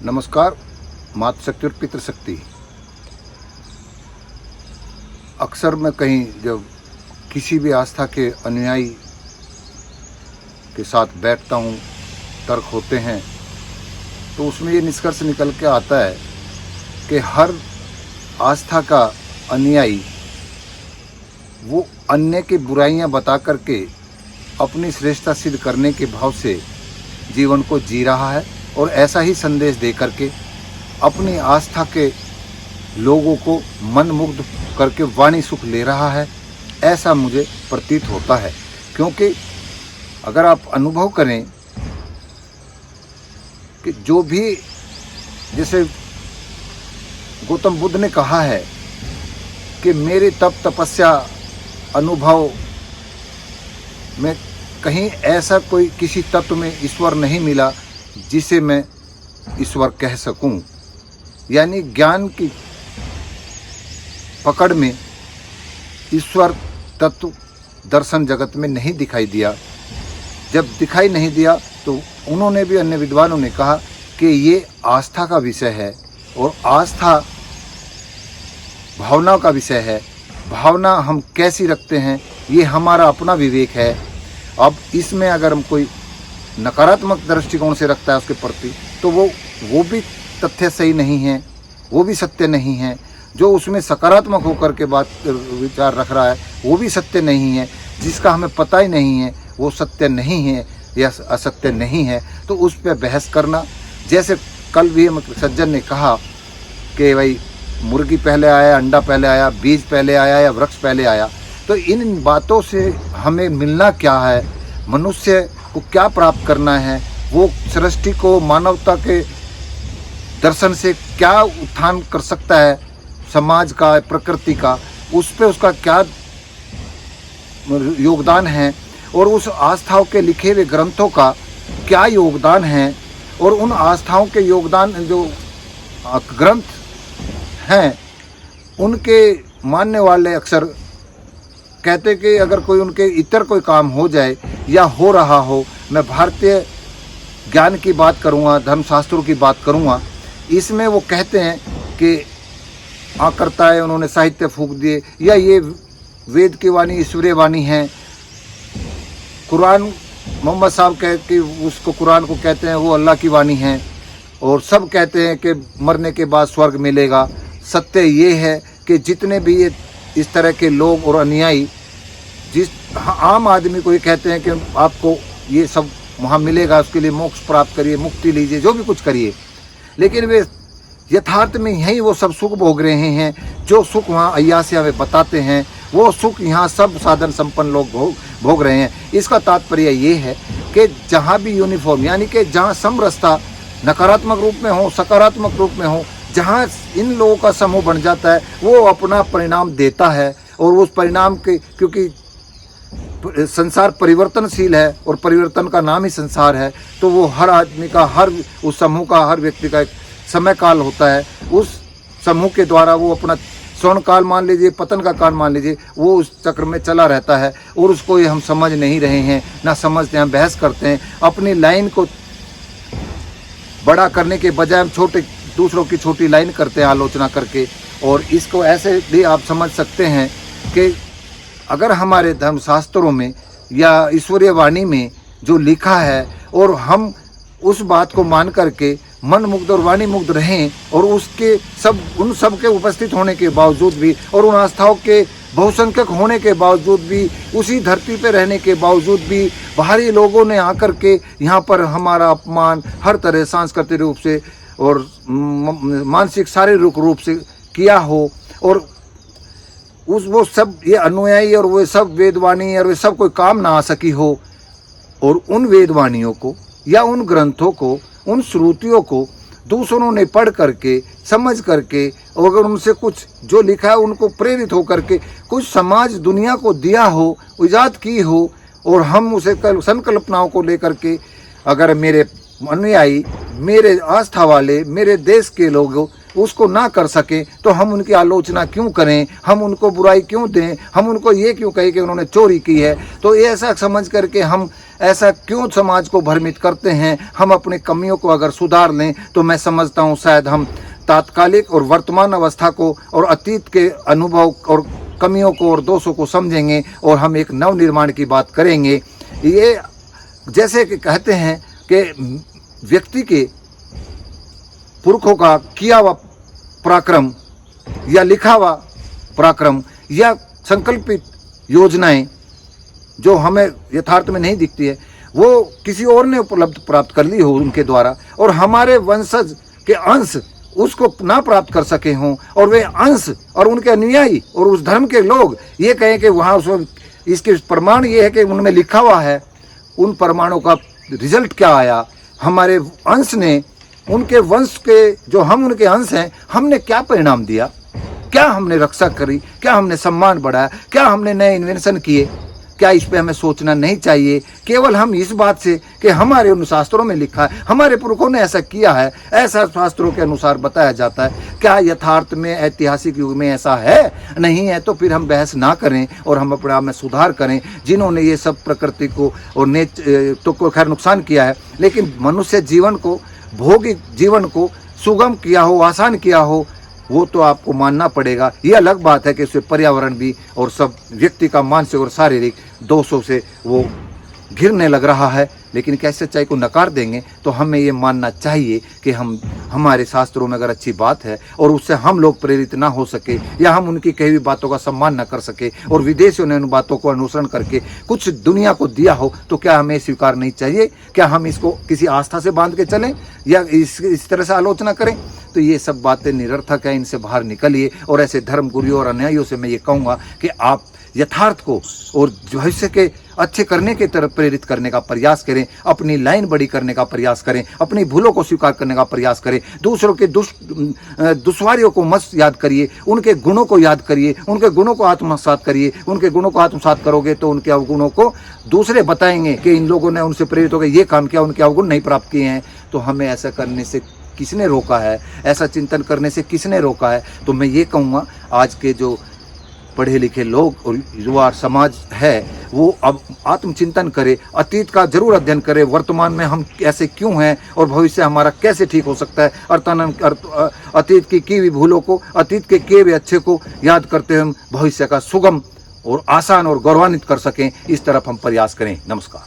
नमस्कार। मातृशक्ति और पितृशक्ति। अक्सर मैं कहीं जब किसी भी आस्था के अनुयायी के साथ बैठता हूँ, तर्क होते हैं, तो उसमें ये निष्कर्ष निकल के आता है कि हर आस्था का अनुयायी वो अन्य की बुराइयां बता करके अपनी श्रेष्ठता सिद्ध करने के भाव से जीवन को जी रहा है और ऐसा ही संदेश दे करके अपनी आस्था के लोगों को मनमुग्ध करके वाणी सुख ले रहा है, ऐसा मुझे प्रतीत होता है। क्योंकि अगर आप अनुभव करें कि जो भी, जैसे गौतम बुद्ध ने कहा है कि मेरे तप तपस्या अनुभव में कहीं ऐसा कोई किसी तत्व में ईश्वर नहीं मिला जिसे मैं ईश्वर कह सकूं। यानी ज्ञान की पकड़ में ईश्वर तत्व दर्शन जगत में नहीं दिखाई दिया। जब दिखाई नहीं दिया तो उन्होंने भी, अन्य विद्वानों ने कहा कि ये आस्था का विषय है और आस्था भावना का विषय है। भावना हम कैसी रखते हैं ये हमारा अपना विवेक है। अब इसमें अगर हम कोई नकारात्मक दृष्टिकोण से रखता है उसके प्रति, तो वो भी तथ्य सही नहीं है, वो भी सत्य नहीं है। जो उसमें सकारात्मक होकर के बात विचार रख रहा है वो भी सत्य नहीं है। जिसका हमें पता ही नहीं है वो सत्य नहीं है या असत्य नहीं है, तो उस पर बहस करना। जैसे कल भी सज्जन ने कहा कि भाई मुर्गी पहले आया, अंडा पहले आया, बीज पहले आया या वृक्ष पहले आया। तो इन बातों से हमें मिलना क्या है, मनुष्य को क्या प्राप्त करना है, वो सृष्टि को मानवता के दर्शन से क्या उत्थान कर सकता है, समाज का, प्रकृति का, उस पे उसका क्या योगदान है और उस आस्थाओं के लिखे हुए ग्रंथों का क्या योगदान है। और उन आस्थाओं के योगदान जो ग्रंथ हैं उनके मानने वाले अक्सर कहते कि अगर कोई उनके इतर कोई काम हो जाए या हो रहा हो, मैं भारतीय ज्ञान की बात करूँगा, धर्मशास्त्रों की बात करूँगा, इसमें वो कहते हैं कि करता है, उन्होंने साहित्य फूंक दिए, या ये वेद की वाणी ईश्वरीय वाणी है। कुरान मोहम्मद साहब कह के उसको, कुरान को कहते हैं वो अल्लाह की वाणी है। और सब कहते हैं कि मरने के बाद स्वर्ग मिलेगा। सत्य ये है कि जितने भी ये इस तरह के लोग और अनुयायी जिस आम आदमी को ये कहते हैं कि आपको ये सब वहाँ मिलेगा, उसके लिए मोक्ष प्राप्त करिए, मुक्ति लीजिए, जो भी कुछ करिए, लेकिन वे यथार्थ में यही वो सब सुख भोग रहे हैं। जो सुख वहाँ अय्यासिया में बताते हैं वो सुख यहाँ सब साधन संपन्न लोग भोग रहे हैं। इसका तात्पर्य ये है कि जहाँ भी यूनिफॉर्म, यानी कि जहाँ समरसता नकारात्मक रूप में हो, सकारात्मक रूप में हो, जहाँ इन लोगों का समूह बन जाता है वो अपना परिणाम देता है। और उस परिणाम के, क्योंकि संसार परिवर्तनशील है और परिवर्तन का नाम ही संसार है, तो वो हर आदमी का, हर उस समूह का, हर व्यक्ति का एक समय काल होता है। उस समूह के द्वारा वो अपना स्वर्ण काल मान लीजिए, पतन का काल मान लीजिए, वो उस चक्र में चला रहता है। और उसको ये हम समझ नहीं रहे हैं, ना समझते हैं, बहस करते हैं। अपनी लाइन को बड़ा करने के बजाय हम दूसरों की छोटी लाइन करते हैं आलोचना करके। और इसको ऐसे भी आप समझ सकते हैं कि अगर हमारे धर्मशास्त्रों में या ईश्वरीय वाणी में जो लिखा है और हम उस बात को मान करके मन मुग्ध और वाणी मुग्ध रहें, और उसके उन सब के उपस्थित होने के बावजूद भी और उन आस्थाओं के बहुसंख्यक होने के बावजूद भी, उसी धरती पे रहने के बावजूद भी बाहरी लोगों ने आकर के यहाँ पर हमारा अपमान हर तरह सांस्कृतिक रूप से और मानसिक शारीरिक रूप से किया हो, और वो सब ये अनुयायी और वो सब वेदवाणी और वे सब कोई काम ना आ सकी हो, और उन वेदवाणियों को या उन ग्रंथों को, उन श्रुतियों को दूसरों ने पढ़ करके, समझ करके, और अगर उनसे कुछ जो लिखा है उनको प्रेरित हो करके कुछ समाज दुनिया को दिया हो, इजाद की हो, और हम उसे संकल्पनाओं को लेकर के अगर मेरे अनुयायी, मेरे आस्था वाले, मेरे देश के लोग उसको ना कर सके तो हम उनकी आलोचना क्यों करें, हम उनको बुराई क्यों दें, हम उनको ये क्यों कहें कि उन्होंने चोरी की है। तो ये ऐसा समझ करके हम ऐसा क्यों समाज को भ्रमित करते हैं। हम अपनी कमियों को अगर सुधार लें तो मैं समझता हूँ शायद हम तात्कालिक और वर्तमान अवस्था को और अतीत के अनुभव और कमियों को और दोषों को समझेंगे और हम एक नव निर्माण की बात करेंगे। ये जैसे कि कहते हैं कि व्यक्ति के पुरखों का किया हुआ पराक्रम या लिखा हुआ पराक्रम या संकल्पित योजनाएं जो हमें यथार्थ में नहीं दिखती है, वो किसी और ने उपलब्ध प्राप्त कर ली हो उनके द्वारा, और हमारे वंशज के अंश उसको ना प्राप्त कर सके हों, और वे अंश और उनके अनुयायी और उस धर्म के लोग ये कहें कि वहाँ उसमें इसके प्रमाण ये है कि उनमें लिखा हुआ है। उन प्रमाणों का रिजल्ट क्या आया? हमारे अंश ने, उनके वंश के जो हम उनके अंश हैं, हमने क्या परिणाम दिया? क्या हमने रक्षा करी? क्या हमने सम्मान बढ़ाया? क्या हमने नए इन्वेंशन किए? क्या इस पे हमें सोचना नहीं चाहिए? केवल हम इस बात से कि हमारे उन शास्त्रों में लिखा है, हमारे पुरखों ने ऐसा किया है, ऐसा शास्त्रों के अनुसार बताया जाता है, क्या यथार्थ में ऐतिहासिक युग में ऐसा है? नहीं है तो फिर हम बहस ना करें और हम अपने आप में सुधार करें। जिन्होंने ये सब प्रकृति को और तो खैर नुकसान किया है, लेकिन मनुष्य जीवन को, भौतिक जीवन को सुगम किया हो, आसान किया हो, वो तो आपको मानना पड़ेगा। ये अलग बात है कि उससे पर्यावरण भी और सब व्यक्ति का मानसिक और शारीरिक दोषों से वो घिरने लग रहा है। लेकिन क्या सच्चाई को नकार देंगे? तो हमें ये मानना चाहिए कि हमारे शास्त्रों में अगर अच्छी बात है और उससे हम लोग प्रेरित ना हो सके या हम उनकी कही हुई बातों का सम्मान ना कर सके और विदेशियों ने उन बातों को अनुसरण करके कुछ दुनिया को दिया हो, तो क्या हमें स्वीकार नहीं चाहिए? क्या हम इसको किसी आस्था से बांध के चलें या इस तरह से आलोचना करें? तो ये सब बातें निरर्थक है, इनसे बाहर निकलिए। और ऐसे धर्म गुरुओं और अन्यायियों से मैं ये कहूँगा कि आप यथार्थ को और भविष्य के अच्छे करने की तरफ प्रेरित करने का प्रयास करें, अपनी लाइन बड़ी करने का प्रयास करें, अपनी भूलों को स्वीकार करने का प्रयास करें, दूसरों के दुश्वारियों को मत याद करिए, उनके गुणों को याद करिए, उनके गुणों को आत्मसात करिए। उनके गुणों को आत्मसात करोगे तो उनके अवगुणों को दूसरे बताएंगे कि इन लोगों ने उनसे प्रेरित होकर ये काम किया, उनके अवगुण नहीं प्राप्त किए हैं। तो हमें ऐसा करने से किसने रोका है? ऐसा चिंतन करने से किसने रोका है? तो मैं ये कहूँगा आज के जो पढ़े लिखे लोग और युवा समाज है वो अब आत्मचिंतन करे, अतीत का जरूर अध्ययन करे, वर्तमान में हम ऐसे क्यों हैं और भविष्य हमारा कैसे ठीक हो सकता है। अतीत की हुई भूलों को, अतीत के किए हुए अच्छे को याद करते हुए हम भविष्य का सुगम और आसान और गौरवान्वित कर सकें, इस तरफ हम प्रयास करें। नमस्कार।